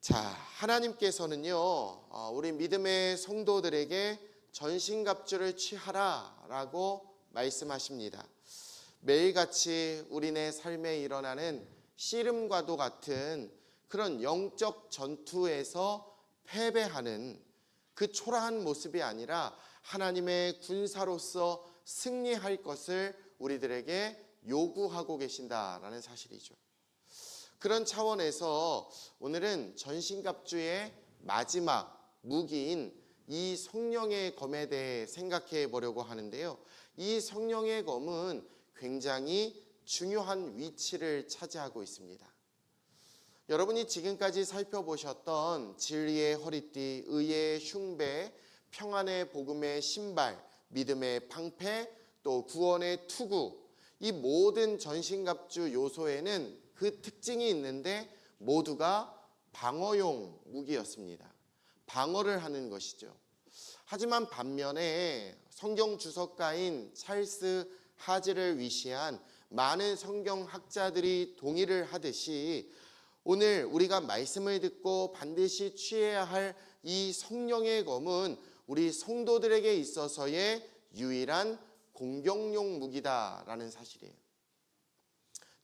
자, 하나님께서는요, 우리 믿음의 성도들에게 전신갑주를 취하라라고 말씀하십니다. 매일같이 우리네 삶에 일어나는 씨름과도 같은 그런 영적 전투에서 패배하는 그 초라한 모습이 아니라 하나님의 군사로서 승리할 것을 우리들에게 요구하고 계신다라는 사실이죠. 그런 차원에서 오늘은 전신갑주의 마지막 무기인 이 성령의 검에 대해 생각해 보려고 하는데요. 이 성령의 검은 굉장히 중요한 위치를 차지하고 있습니다. 여러분이 지금까지 살펴보셨던 진리의 허리띠, 의의 흉배, 평안의 복음의 신발, 믿음의 방패, 또 구원의 투구, 이 모든 전신갑주 요소에는 그 특징이 있는데 모두가 방어용 무기였습니다. 방어를 하는 것이죠. 하지만 반면에 성경 주석가인 찰스 하즈를 위시한 많은 성경학자들이 동의를 하듯이 오늘 우리가 말씀을 듣고 반드시 취해야 할 이 성령의 검은 우리 성도들에게 있어서의 유일한 공격용 무기다라는 사실이에요.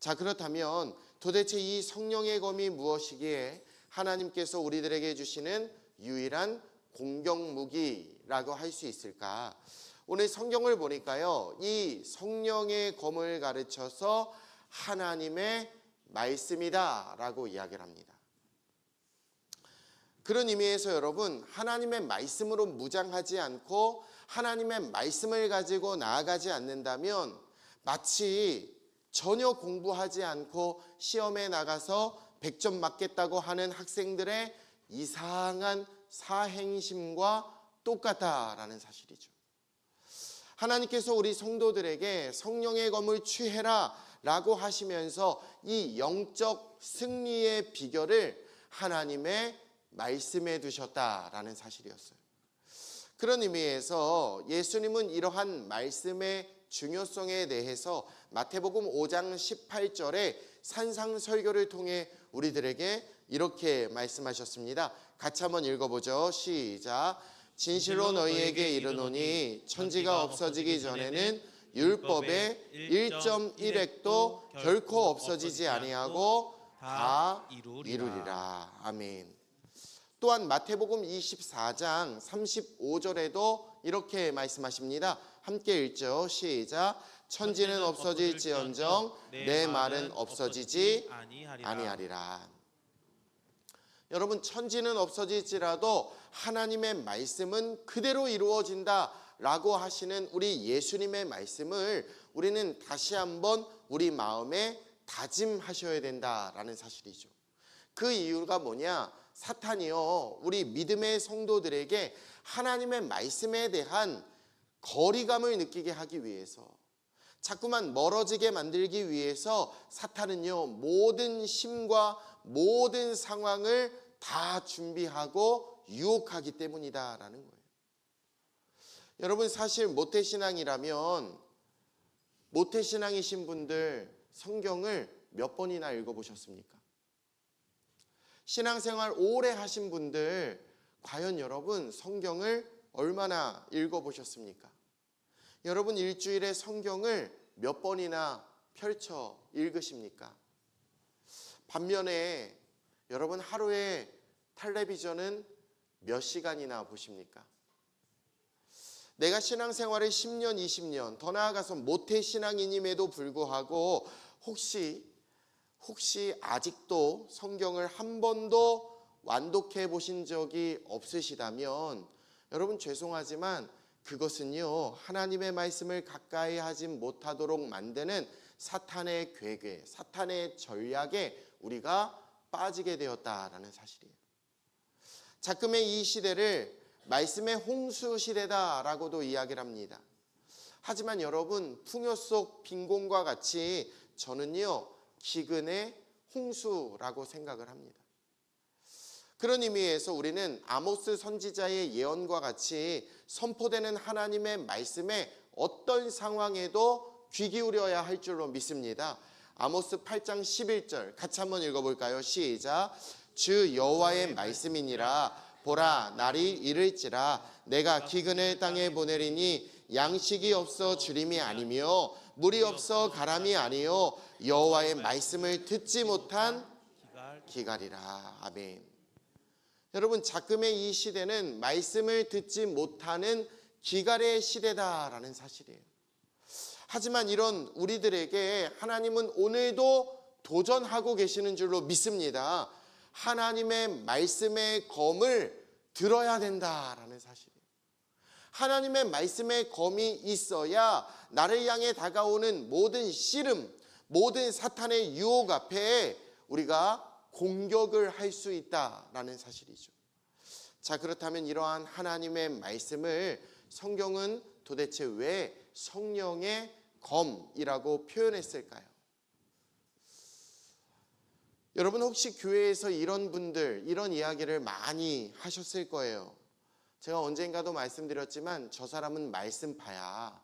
자, 그렇다면 도대체 이 성령의 검이 무엇이기에 하나님께서 우리들에게 주시는 유일한 공격 무기라고 할 수 있을까? 오늘 성경을 보니까요, 이 성령의 검을 가르쳐서 하나님의 말씀이다 라고 이야기를 합니다. 그런 의미에서 여러분, 하나님의 말씀으로 무장하지 않고 하나님의 말씀을 가지고 나아가지 않는다면 마치 전혀 공부하지 않고 시험에 나가서 100점 맞겠다고 하는 학생들의 이상한 사행심과 똑같다라는 사실이죠. 하나님께서 우리 성도들에게 성령의 검을 취해라 라고 하시면서 이 영적 승리의 비결을 하나님의 말씀에 두셨다라는 사실이었어요. 그런 의미에서 예수님은 이러한 말씀의 중요성에 대해서 마태복음 5장 18절에 산상설교를 통해 우리들에게 이렇게 말씀하셨습니다. 같이 한번 읽어보죠. 시작. 진실로 너희에게 이르노니 천지가 없어지기 전에는 율법의 1.1획도 결코 없어지지 아니하고 다 이루리라. 아멘. 또한 마태복음 24장 35절에도 이렇게 말씀하십니다. 함께 읽죠. 시작. 천지는 없어질지언정 내 말은 없어지지 아니하리라. 여러분, 천지는 없어질지라도 하나님의 말씀은 그대로 이루어진다 라고 하시는 우리 예수님의 말씀을 우리는 다시 한번 우리 마음에 다짐하셔야 된다라는 사실이죠. 그 이유가 뭐냐? 사탄이요, 우리 믿음의 성도들에게 하나님의 말씀에 대한 거리감을 느끼게 하기 위해서, 자꾸만 멀어지게 만들기 위해서 사탄은요, 모든 힘과 모든 상황을 다 준비하고 유혹하기 때문이다라는 거예요. 여러분, 사실 모태신앙이라면 모태신앙이신 분들 성경을 몇 번이나 읽어보셨습니까? 신앙생활 오래 하신 분들 과연 여러분 성경을 얼마나 읽어보셨습니까? 여러분 일주일에 성경을 몇 번이나 펼쳐 읽으십니까? 반면에 여러분 하루에 텔레비전은 몇 시간이나 보십니까? 내가 신앙생활을 10년, 20년, 더 나아가서 모태신앙인임에도 불구하고 혹시 아직도 성경을 한 번도 완독해 보신 적이 없으시다면 여러분 죄송하지만 그것은요, 하나님의 말씀을 가까이 하지 못하도록 만드는 사탄의 괴계, 사탄의 전략에 우리가 빠지게 되었다라는 사실이에요. 자금의 이 시대를 말씀의 홍수 시대다라고도 이야기를 합니다. 하지만 여러분, 풍요 속 빈곤과 같이 저는요, 기근의 홍수라고 생각을 합니다. 그런 의미에서 우리는 아모스 선지자의 예언과 같이 선포되는 하나님의 말씀에 어떤 상황에도 귀 기울여야 할 줄로 믿습니다. 아모스 8장 11절 같이 한번 읽어볼까요? 시작. 주 여호와의 말씀이니라. 보라, 날이 이를지라 내가 기근을 땅에 보내리니 양식이 없어 주림이 아니며 물이 없어 가람이 아니요 여호와의 말씀을 듣지 못한 기갈이라. 아멘. 여러분, 작금의 이 시대는 말씀을 듣지 못하는 기갈의 시대다라는 사실이에요. 하지만 이런 우리들에게 하나님은 오늘도 도전하고 계시는 줄로 믿습니다. 하나님의 말씀의 검을 들어야 된다라는 사실이에요. 하나님의 말씀의 검이 있어야 나를 향해 다가오는 모든 씨름, 모든 사탄의 유혹 앞에 우리가 공격을 할 수 있다라는 사실이죠. 자, 그렇다면 이러한 하나님의 말씀을 성경은 도대체 왜 성령의 검이라고 표현했을까요? 여러분, 혹시 교회에서 이런 분들, 이런 이야기를 많이 하셨을 거예요. 제가 언젠가도 말씀드렸지만 저 사람은 말씀파야,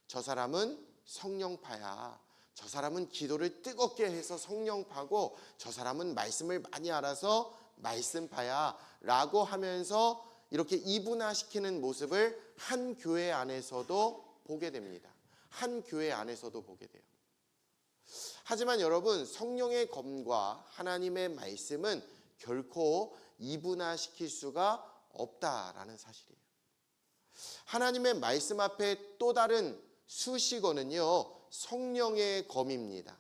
저 사람은 성령파야, 저 사람은 기도를 뜨겁게 해서 성령파고 저 사람은 말씀을 많이 알아서 말씀파야 라고 하면서 이렇게 이분화시키는 모습을 한 교회 안에서도 보게 됩니다. 한 교회 안에서도 보게 돼요. 하지만 여러분, 성령의 검과 하나님의 말씀은 결코 이분화시킬 수가 없다라는 사실이에요. 하나님의 말씀 앞에 또 다른 수식어는요, 성령의 검입니다.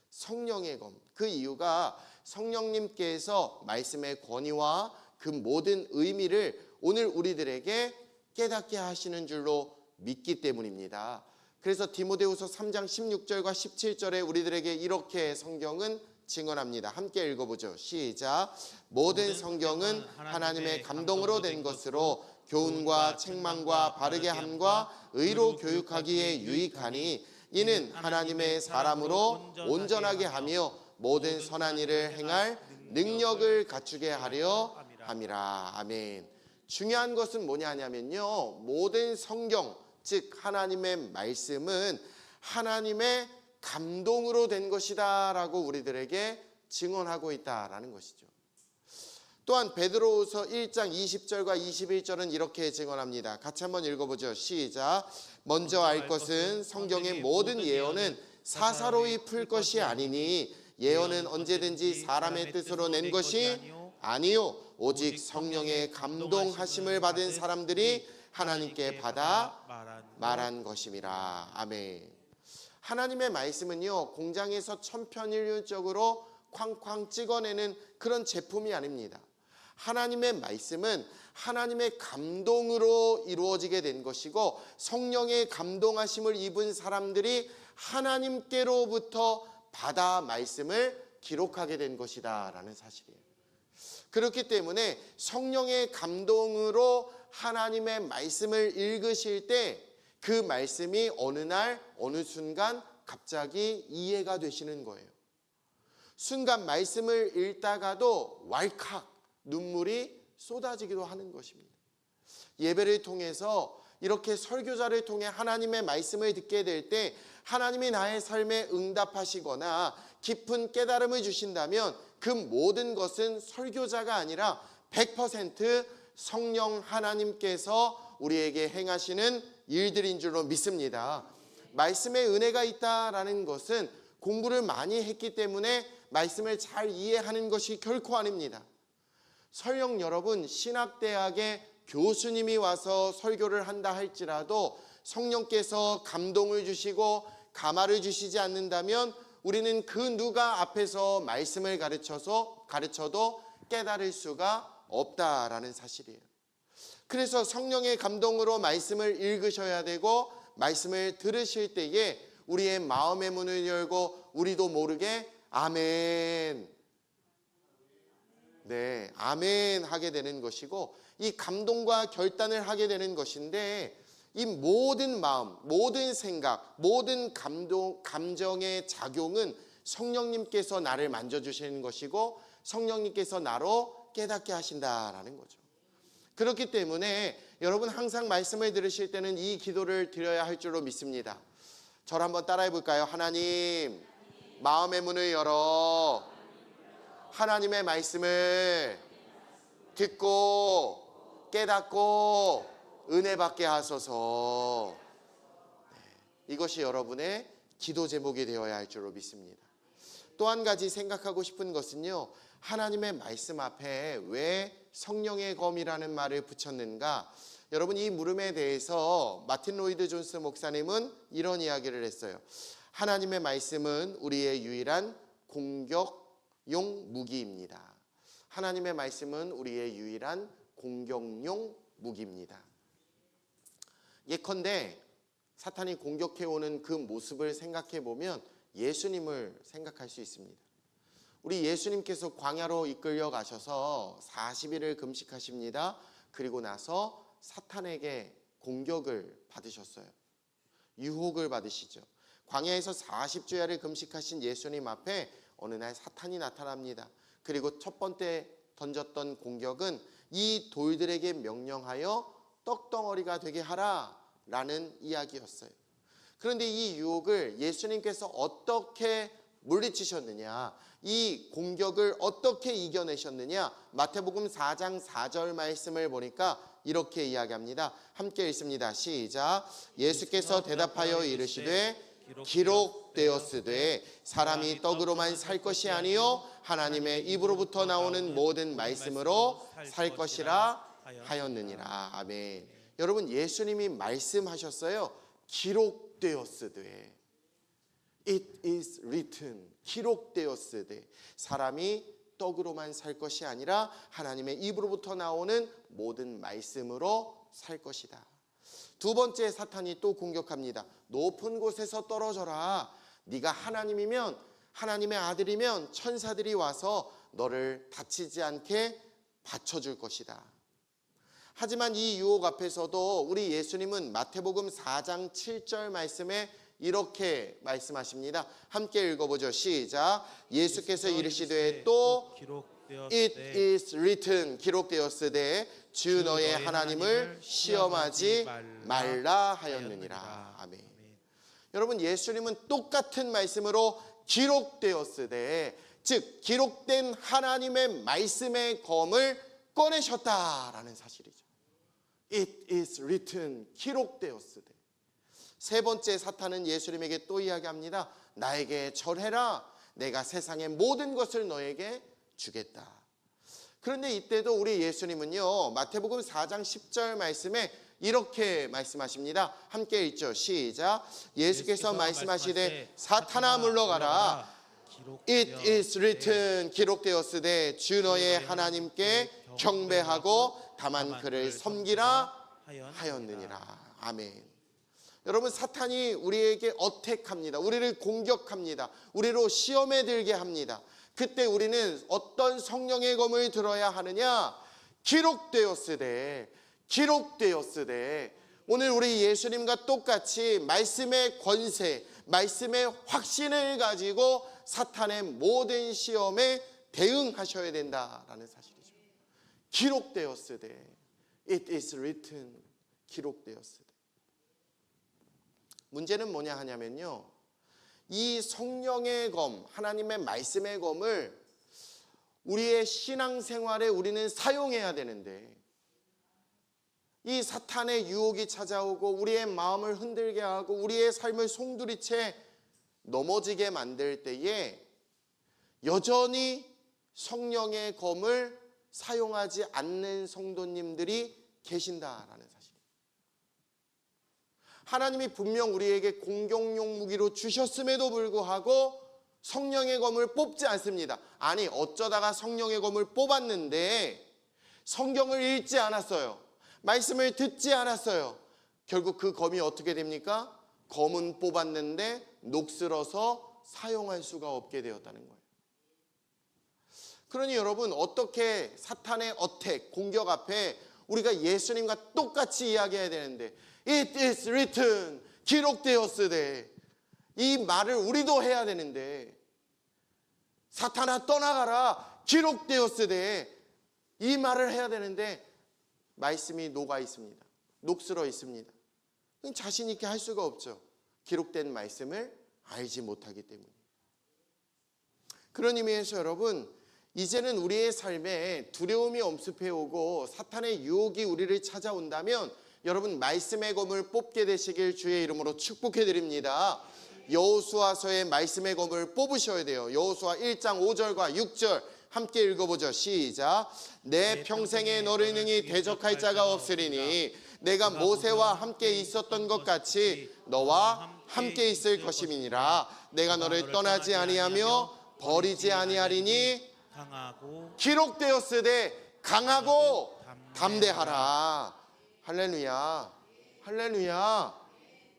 성령의 검. 그 이유가 성령님께서 말씀의 권위와 그 모든 의미를 오늘 우리들에게 깨닫게 하시는 줄로 믿기 때문입니다. 그래서 디모데후서 3장 16절과 17절에 우리들에게 이렇게 성경은 증언합니다. 함께 읽어보죠. 시작. 모든 성경은 하나님의 감동으로 된 것으로 교훈과 책망과 바르게 함과 의로 교육하기에 유익하니 이는 하나님의 사람으로 온전하게 하며 모든 선한 일을 행할 능력을 갖추게 하려 함이라. 아멘. 중요한 것은 뭐냐면요, 모든 성경, 즉 하나님의 말씀은 하나님의 감동으로 된 것이다 라고 우리들에게 증언하고 있다라는 것이죠. 또한 베드로후서 1장 20절과 21절은 이렇게 증언합니다. 같이 한번 읽어보죠. 시작. 먼저 알 것은 성경의 모든 예언은 사사로이 풀 것이 아니니 예언은 언제든지 사람의 뜻으로 낸 것이 아니요 오직 성령의 감동하심을 받은 사람들이 하나님께 받아 말한 것임이라. 아멘. 하나님의 말씀은요, 공장에서 천편일률적으로 쾅쾅 찍어내는 그런 제품이 아닙니다. 하나님의 말씀은 하나님의 감동으로 이루어지게 된 것이고 성령의 감동하심을 입은 사람들이 하나님께로부터 받아 말씀을 기록하게 된 것이다 라는 사실이에요. 그렇기 때문에 성령의 감동으로 하나님의 말씀을 읽으실 때 그 말씀이 어느 날 어느 순간 갑자기 이해가 되시는 거예요. 순간 말씀을 읽다가도 왈칵 눈물이 쏟아지기도 하는 것입니다. 예배를 통해서 이렇게 설교자를 통해 하나님의 말씀을 듣게 될 때 하나님이 나의 삶에 응답하시거나 깊은 깨달음을 주신다면 그 모든 것은 설교자가 아니라 100% 성령 하나님께서 우리에게 행하시는 일들인 줄로 믿습니다. 말씀에 은혜가 있다라는 것은 공부를 많이 했기 때문에 말씀을 잘 이해하는 것이 결코 아닙니다. 설령 여러분 신학대학에 교수님이 와서 설교를 한다 할지라도 성령께서 감동을 주시고 감화를 주시지 않는다면 우리는 그 누가 앞에서 말씀을 가르쳐도 깨달을 수가 없다라는 사실이에요. 그래서 성령의 감동으로 말씀을 읽으셔야 되고 말씀을 들으실 때에 우리의 마음의 문을 열고 우리도 모르게 아멘, 네, 아멘 하게 되는 것이고 이 감동과 결단을 하게 되는 것인데 이 모든 마음, 모든 생각, 모든 감정의 작용은 성령님께서 나를 만져주시는 것이고 성령님께서 나로 깨닫게 하신다라는 거죠. 그렇기 때문에 여러분 항상 말씀을 들으실 때는 이 기도를 드려야 할 줄로 믿습니다. 저를 한번 따라해 볼까요? 하나님, 마음의 문을 열어 하나님의 말씀을 듣고 깨닫고 은혜 받게 하소서. 이것이 여러분의 기도 제목이 되어야 할 줄로 믿습니다. 또 한 가지 생각하고 싶은 것은요, 하나님의 말씀 앞에 왜 성령의 검이라는 말을 붙였는가? 여러분, 이 물음에 대해서 마틴 로이드 존스 목사님은 이런 이야기를 했어요. 하나님의 말씀은 우리의 유일한 공격용 무기입니다. 하나님의 말씀은 우리의 유일한 공격용 무기입니다. 예컨대 사탄이 공격해오는 그 모습을 생각해 보면 예수님을 생각할 수 있습니다. 우리 예수님께서 광야로 이끌려 가셔서 40일을 금식하십니다. 그리고 나서 사탄에게 공격을 받으셨어요. 유혹을 받으시죠. 광야에서 40주야를 금식하신 예수님 앞에 어느 날 사탄이 나타납니다. 그리고 첫 번째 던졌던 공격은 이 돌들에게 명령하여 떡덩어리가 되게 하라 라는 이야기였어요. 그런데 이 유혹을 예수님께서 어떻게 물리치셨느냐, 이 공격을 어떻게 이겨내셨느냐, 마태복음 4장 4절 말씀을 보니까 이렇게 이야기합니다. 함께 읽습니다. 시작. 예수께서 대답하여 이르시되 기록되었으되 사람이 떡으로만 살 것이 아니요 하나님의 입으로부터 나오는 모든 말씀으로 살 것이라 하였느니라. 아멘. 여러분, 예수님이 말씀하셨어요. 기록되었으되, it is written, 기록되었으되 사람이 떡으로만 살 것이 아니라 하나님의 입으로부터 나오는 모든 말씀으로 살 것이다. 두 번째, 사탄이 또 공격합니다. 높은 곳에서 떨어져라. 네가 하나님이면, 하나님의 아들이면 천사들이 와서 너를 다치지 않게 받쳐줄 것이다. 하지만 이 유혹 앞에서도 우리 예수님은 마태복음 4장 7절 말씀에 이렇게 말씀하십니다. 함께 읽어보죠. 시작. 예수께서 이르시되 또 It is written, 기록되었으되 주 너의 하나님을 시험하지 말라 하였느니라. 아멘. 여러분, 예수님은 똑같은 말씀으로 기록되었으되, 즉 기록된 하나님의 말씀의 검을 꺼내셨다라는 사실이죠. It is written, 기록되었으되. 세 번째, 사탄은 예수님에게 또 이야기합니다. 나에게 절해라. 내가 세상의 모든 것을 너에게 주겠다. 그런데 이때도 우리 예수님은요, 마태복음 4장 10절 말씀에 이렇게 말씀하십니다. 함께 읽죠. 시작. 예수께서 말씀하시되 사탄아 물러가라. It is written, 기록되었으되 주 너의 하나님께 경배하고 다만 그를 섬기라 하였느니라. 아멘. 여러분, 사탄이 우리에게 어택합니다. 우리를 공격합니다. 우리로 시험에 들게 합니다. 그때 우리는 어떤 성령의 검을 들어야 하느냐? 기록되었으되, 기록되었으되. 오늘 우리 예수님과 똑같이 말씀의 권세, 말씀의 확신을 가지고 사탄의 모든 시험에 대응하셔야 된다라는 사실이죠. 기록되었으되, it is written, 기록되었으되. 문제는 뭐냐 하냐면요, 이 성령의 검, 하나님의 말씀의 검을 우리의 신앙생활에 우리는 사용해야 되는데, 이 사탄의 유혹이 찾아오고 우리의 마음을 흔들게 하고 우리의 삶을 송두리째 넘어지게 만들 때에 여전히 성령의 검을 사용하지 않는 성도님들이 계신다라는 사실. 하나님이 분명 우리에게 공격용 무기로 주셨음에도 불구하고 성령의 검을 뽑지 않습니다. 아니, 어쩌다가 성령의 검을 뽑았는데 성경을 읽지 않았어요. 말씀을 듣지 않았어요. 결국 그 검이 어떻게 됩니까? 검은 뽑았는데 녹슬어서 사용할 수가 없게 되었다는 거예요. 그러니 여러분, 어떻게 사탄의 어택, 공격 앞에 우리가 예수님과 똑같이 이야기해야 되는데, It is written, 기록되었으되, 이 말을 우리도 해야 되는데, 사탄아 떠나가라, 기록되었으되, 이 말을 해야 되는데 말씀이 녹아 있습니다. 녹슬어 있습니다. 자신 있게 할 수가 없죠. 기록된 말씀을 알지 못하기 때문에. 그런 의미에서 여러분, 이제는 우리의 삶에 두려움이 엄습해 오고 사탄의 유혹이 우리를 찾아온다면 여러분 말씀의 검을 뽑게 되시길 주의 이름으로 축복해 드립니다. 여호수아서의 말씀의 검을 뽑으셔야 돼요. 여호수아 1장 5절과 6절 함께 읽어보죠. 시작. 내 평생에 너를 능히 대적할 자가 없으리니 내가 모세와 함께 있었던 것 같이 너와 함께 있을 것임이니라. 내가 너를 떠나지 아니하며 버리지 아니하리니 기록되었으되 강하고 담대하라. 할렐루야, 할렐루야.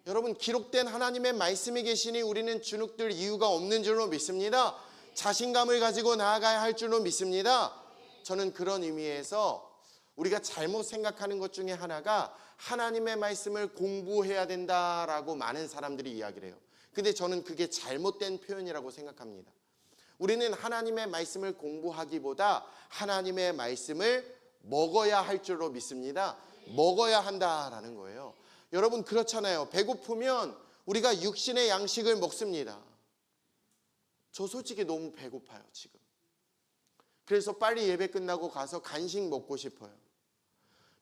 여러분, 기록된 하나님의 말씀이 계시니 우리는 주눅들 이유가 없는 줄로 믿습니다. 자신감을 가지고 나아가야 할 줄로 믿습니다. 저는 그런 의미에서 우리가 잘못 생각하는 것 중에 하나가 하나님의 말씀을 공부해야 된다라고 많은 사람들이 이야기를 해요. 근데 저는 그게 잘못된 표현이라고 생각합니다. 우리는 하나님의 말씀을 공부하기보다 하나님의 말씀을 먹어야 할 줄로 믿습니다. 먹어야 한다라는 거예요. 여러분, 그렇잖아요. 배고프면 우리가 육신의 양식을 먹습니다. 저 솔직히 너무 배고파요, 지금. 그래서 빨리 예배 끝나고 가서 간식 먹고 싶어요.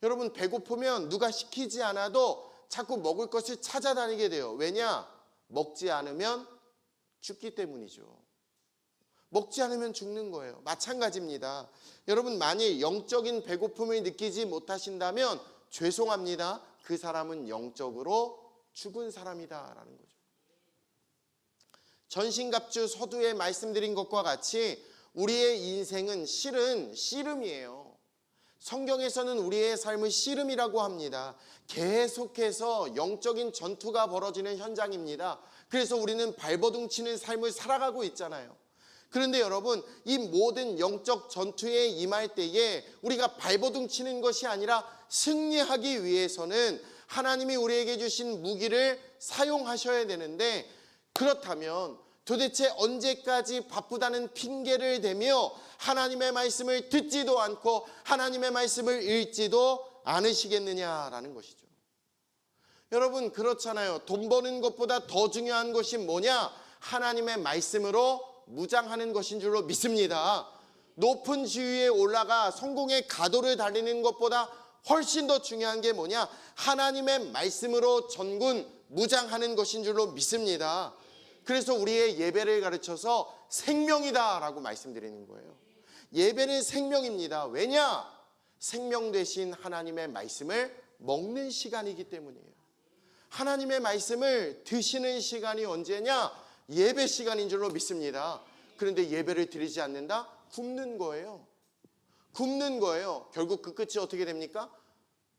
여러분, 배고프면 누가 시키지 않아도 자꾸 먹을 것을 찾아다니게 돼요. 왜냐? 먹지 않으면 죽기 때문이죠. 먹지 않으면 죽는 거예요. 마찬가지입니다. 여러분, 만일 영적인 배고픔을 느끼지 못하신다면 죄송합니다. 그 사람은 영적으로 죽은 사람이다라는 거죠. 전신갑주 서두에 말씀드린 것과 같이 우리의 인생은 실은 씨름이에요. 성경에서는 우리의 삶을 씨름이라고 합니다. 계속해서 영적인 전투가 벌어지는 현장입니다. 그래서 우리는 발버둥 치는 삶을 살아가고 있잖아요. 그런데 여러분, 이 모든 영적 전투에 임할 때에 우리가 발버둥 치는 것이 아니라 승리하기 위해서는 하나님이 우리에게 주신 무기를 사용하셔야 되는데, 그렇다면 도대체 언제까지 바쁘다는 핑계를 대며 하나님의 말씀을 듣지도 않고 하나님의 말씀을 읽지도 않으시겠느냐라는 것이죠. 여러분, 그렇잖아요. 돈 버는 것보다 더 중요한 것이 뭐냐? 하나님의 말씀으로 무장하는 것인 줄로 믿습니다. 높은 지위에 올라가 성공의 가도를 달리는 것보다 훨씬 더 중요한 게 뭐냐? 하나님의 말씀으로 전군 무장하는 것인 줄로 믿습니다. 그래서 우리의 예배를 가르쳐서 생명이다라고 말씀드리는 거예요. 예배는 생명입니다. 왜냐? 생명 되신 하나님의 말씀을 먹는 시간이기 때문이에요. 하나님의 말씀을 드시는 시간이 언제냐? 예배 시간인 줄로 믿습니다. 그런데 예배를 드리지 않는다? 굶는 거예요. 굶는 거예요. 결국 그 끝이 어떻게 됩니까?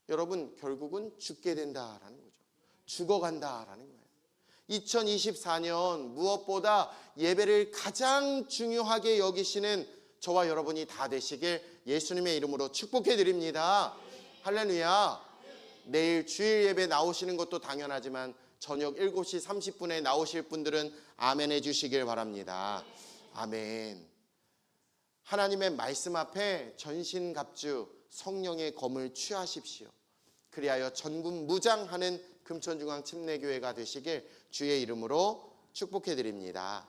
여러분, 결국은 죽게 된다라는 거죠. 죽어간다라는 거예요. 2024년 무엇보다 예배를 가장 중요하게 여기시는 저와 여러분이 다 되시길 예수님의 이름으로 축복해 드립니다. 할렐루야. 내일 주일 예배 나오시는 것도 당연하지만 저녁 7시 30분에 나오실 분들은 아멘 해주시길 바랍니다. 아멘. 하나님의 말씀 앞에 전신갑주 성령의 검을 취하십시오. 그리하여 전군 무장하는 금천중앙 침례교회가 되시길 주의 이름으로 축복해 드립니다.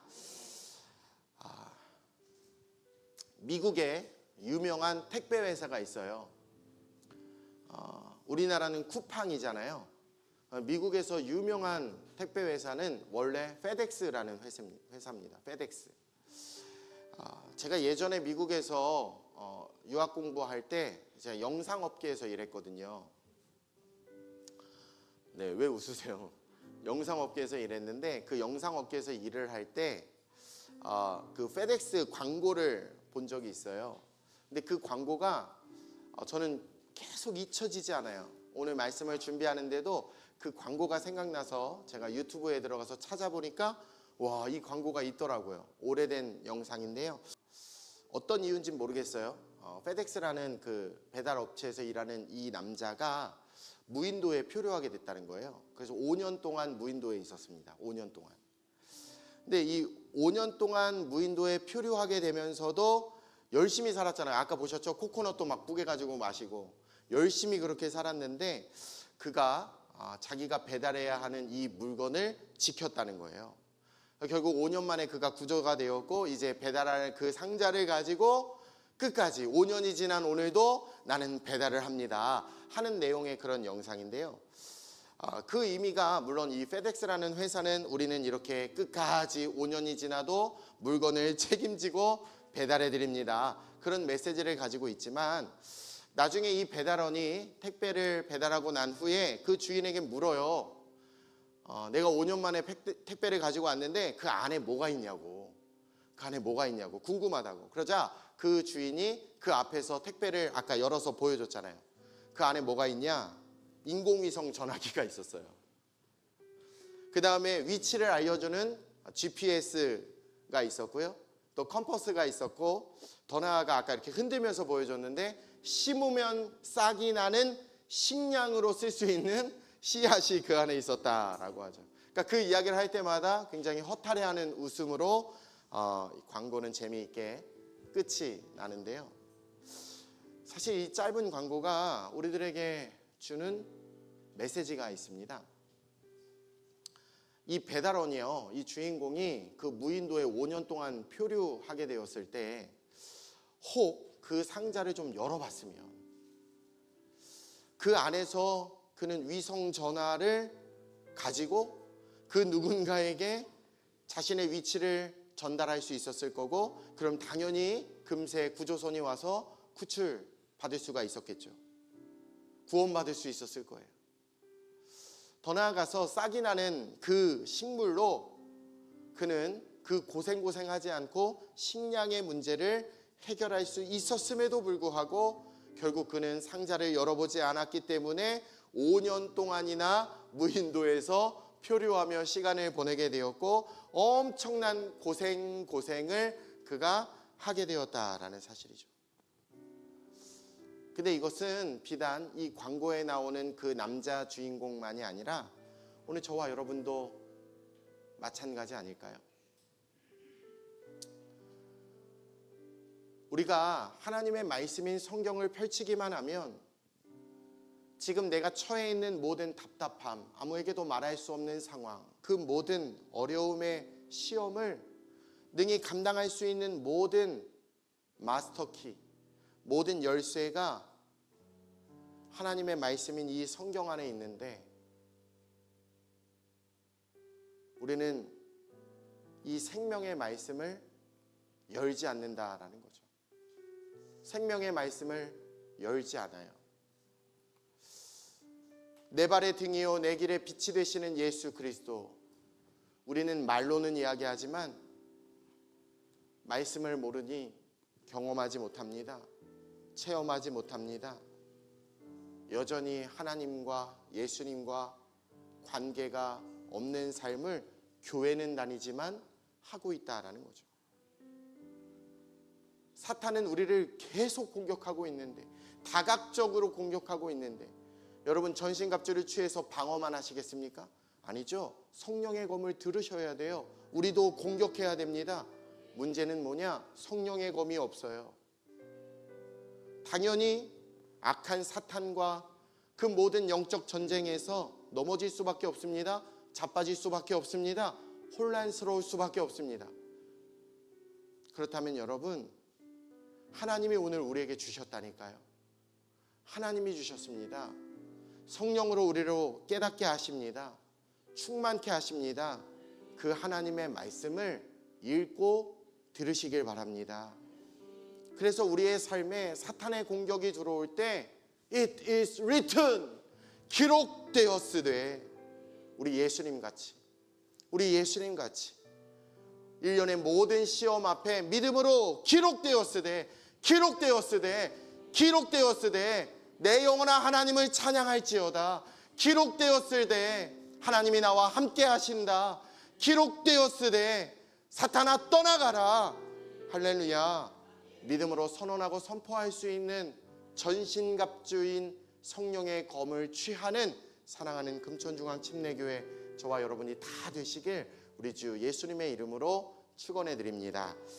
미국에 유명한 택배 회사가 있어요. 우리나라는 쿠팡이잖아요. 미국에서 유명한 택배 회사는 원래 페덱스라는 회사입니다. 페덱스. 제가 예전에 미국에서 유학 공부할 때 제가 영상업계에서 일했거든요. 네, 왜 웃으세요? 영상업계에서 일했는데 그 영상업계에서 일을 할 때 그 페덱스 광고를 본 적이 있어요. 근데 그 광고가 저는 계속 잊혀지지 않아요. 오늘 말씀을 준비하는데도 그 광고가 생각나서 제가 유튜브에 들어가서 찾아보니까 와, 이 광고가 있더라고요. 오래된 영상인데요. 어떤 이유인지는 모르겠어요. 페덱스라는 그 배달 업체에서 일하는 이 남자가 무인도에 표류하게 됐다는 거예요. 그래서 5년 동안 무인도에 있었습니다. 5년 동안. 근데 이 5년 동안 무인도에 표류하게 되면서도 열심히 살았잖아요. 아까 보셨죠? 코코넛도 막 뿌개가지고 마시고 열심히 그렇게 살았는데 그가 자기가 배달해야 하는 이 물건을 지켰다는 거예요. 결국 5년 만에 그가 구조가 되었고 이제 배달할 그 상자를 가지고 끝까지 5년이 지난 오늘도 나는 배달을 합니다 하는 내용의 그런 영상인데요. 그 의미가 물론 이 페덱스라는 회사는 우리는 이렇게 끝까지 5년이 지나도 물건을 책임지고 배달해 드립니다 그런 메시지를 가지고 있지만, 나중에 이 배달원이 택배를 배달하고 난 후에 그 주인에게 물어요. 내가 5년 만에 택배를 가지고 왔는데 그 안에 뭐가 있냐고, 그 안에 뭐가 있냐고 궁금하다고. 그러자 그 주인이 그 앞에서 택배를 아까 열어서 보여줬잖아요. 그 안에 뭐가 있냐? 인공위성 전화기가 있었어요. 그 다음에 위치를 알려주는 GPS가 있었고요, 또 컴퍼스가 있었고, 더 나아가 아까 이렇게 흔들면서 보여줬는데 심으면 싹이 나는 식량으로 쓸 수 있는 씨앗이 그 안에 있었다라고 하죠. 그러니까 그 이야기를 할 때마다 굉장히 허탈해하는 웃음으로 광고는 재미있게 끝이 나는데요. 사실 이 짧은 광고가 우리들에게 주는 메시지가 있습니다. 이 배달원이요, 이 주인공이 그 무인도에 5년 동안 표류하게 되었을 때 혹 그 상자를 좀 열어봤으면 그 안에서 그는 위성 전화를 가지고 그 누군가에게 자신의 위치를 전달할 수 있었을 거고, 그럼 당연히 금세 구조선이 와서 구출받을 수가 있었겠죠. 구원받을 수 있었을 거예요. 더 나아가서 싹이 나는 그 식물로 그는 그 고생하지 않고 식량의 문제를 해결할 수 있었음에도 불구하고 결국 그는 상자를 열어보지 않았기 때문에 5년 동안이나 무인도에서 표류하며 시간을 보내게 되었고 엄청난 고생을 그가 하게 되었다라는 사실이죠. 근데 이것은 비단 이 광고에 나오는 그 남자 주인공만이 아니라 오늘 저와 여러분도 마찬가지 아닐까요? 우리가 하나님의 말씀인 성경을 펼치기만 하면 지금 내가 처해 있는 모든 답답함, 아무에게도 말할 수 없는 상황, 그 모든 어려움의 시험을 능히 감당할 수 있는 모든 마스터키, 모든 열쇠가 하나님의 말씀인 이 성경 안에 있는데, 우리는 이 생명의 말씀을 열지 않는다라는 거죠. 생명의 말씀을 열지 않아요. 내 발의 등이요 내 길의 빛이 되시는 예수 그리스도, 우리는 말로는 이야기하지만 말씀을 모르니 경험하지 못합니다. 체험하지 못합니다. 여전히 하나님과 예수님과 관계가 없는 삶을 교회는 다니지만 하고 있다라는 거죠. 사탄은 우리를 계속 공격하고 있는데, 다각적으로 공격하고 있는데, 여러분 전신갑주를 취해서 방어만 하시겠습니까? 아니죠. 성령의 검을 들으셔야 돼요. 우리도 공격해야 됩니다. 문제는 뭐냐? 성령의 검이 없어요. 당연히 악한 사탄과 그 모든 영적 전쟁에서 넘어질 수밖에 없습니다. 자빠질 수밖에 없습니다. 혼란스러울 수밖에 없습니다. 그렇다면 여러분, 하나님이 오늘 우리에게 주셨다니까요. 하나님이 주셨습니다. 성령으로 우리를 깨닫게 하십니다. 충만케 하십니다. 그 하나님의 말씀을 읽고 들으시길 바랍니다. 그래서 우리의 삶에 사탄의 공격이 들어올 때 It is written, 기록되었으되, 우리 예수님 같이 1년의 모든 시험 앞에 믿음으로 기록되었으되 내 영혼아 하나님을 찬양할지어다. 기록되었으되 하나님이 나와 함께 하신다. 기록되었으되 사탄아 떠나가라. 할렐루야. 믿음으로 선언하고 선포할 수 있는 전신갑주인 성령의 검을 취하는 사랑하는 금천중앙 침례교회 저와 여러분이 다 되시길 우리 주 예수님의 이름으로 축원해 드립니다.